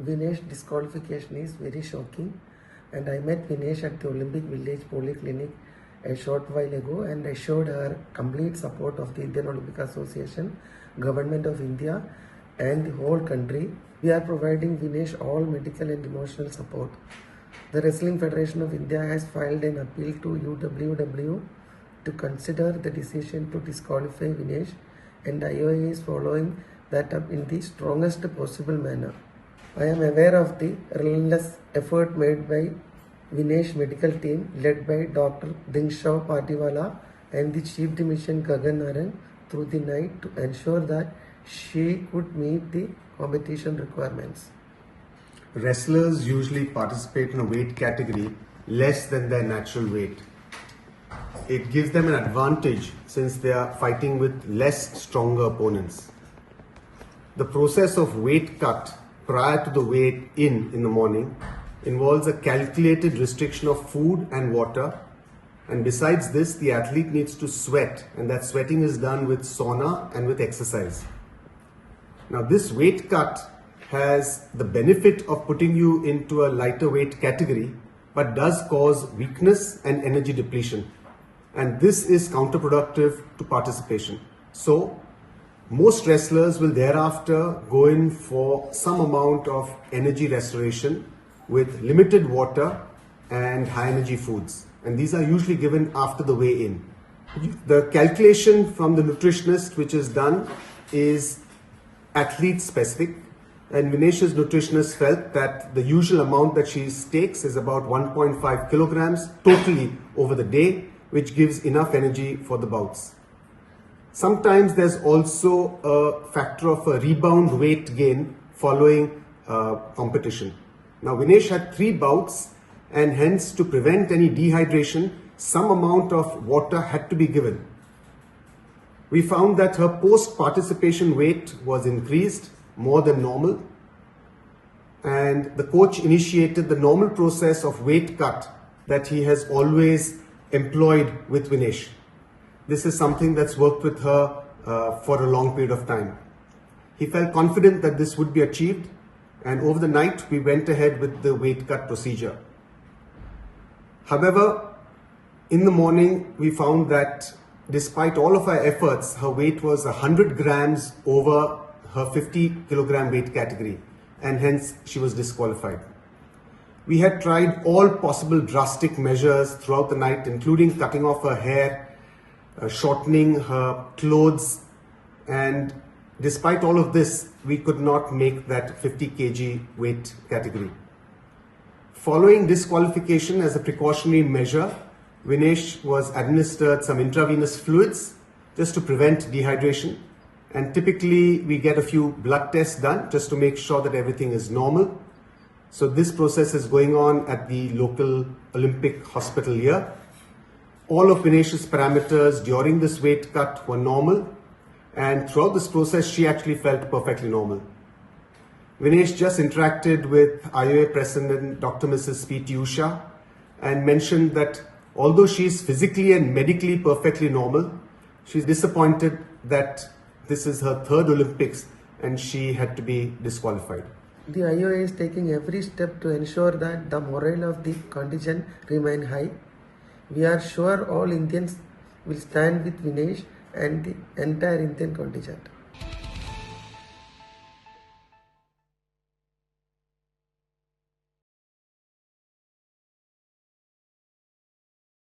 Vinesh disqualification is very shocking, and I met Vinesh at the Olympic Village Polyclinic a short while ago, and I showed her complete support of the Indian Olympic Association, Government of India, and the whole country. We are providing Vinesh all medical and emotional support. The Wrestling Federation of India has filed an appeal to UWW to consider the decision to disqualify Vinesh, and IOA is following that up in the strongest possible manner. I am aware of the relentless effort made by Vinesh medical team led by Dr. Dingshaw Patiwala and the Chief Dimission Gagan Naran through the night to ensure that she could meet the competition requirements. Wrestlers usually participate in a weight category less than their natural weight. It gives them an advantage since they are fighting with less stronger opponents. The process of weight cut prior to the weight in the morning involves a calculated restriction of food and water, and besides this the athlete needs to sweat, and that sweating is done with sauna and with exercise. Now this weight cut has the benefit of putting you into a lighter weight category, but does cause weakness and energy depletion, and this is counterproductive to participation. So most wrestlers will thereafter go in for some amount of energy restoration with limited water and high energy foods, and these are usually given after the weigh-in. The calculation from the nutritionist which is done is athlete specific, and Vinesh's nutritionist felt that the usual amount that she takes is about 1.5 kilograms totally over the day, which gives enough energy for the bouts. Sometimes there's also a factor of a rebound weight gain following competition. Now Vinesh had 3 bouts, and hence to prevent any dehydration, some amount of water had to be given. We found that her post-participation weight was increased more than normal, and the coach initiated the normal process of weight cut that he has always employed with Vinesh. This is something that's worked with her for a long period of time. He felt confident that this would be achieved, and over the night we went ahead with the weight cut procedure. However, in the morning we found that despite all of our efforts, her weight was 100 grams over her 50 kilogram weight category, and hence she was disqualified. We had tried all possible drastic measures throughout the night, including cutting off her hair, shortening her clothes, and despite all of this, we could not make that 50 kg weight category. Following disqualification as a precautionary measure, Vinesh was administered some intravenous fluids just to prevent dehydration, and typically we get a few blood tests done just to make sure that everything is normal. So this process is going on at the local Olympic hospital here. All of Vinesh's parameters during this weight cut were normal, and throughout this process she actually felt perfectly normal. Vinesh just interacted with IOA President Dr. Mrs. P.T. Usha and mentioned that although she is physically and medically perfectly normal, she's disappointed that this is her 3rd Olympics and she had to be disqualified. The IOA is taking every step to ensure that the morale of the contingent remain high. We are sure all Indians will stand with Vinesh and the entire Indian contingent.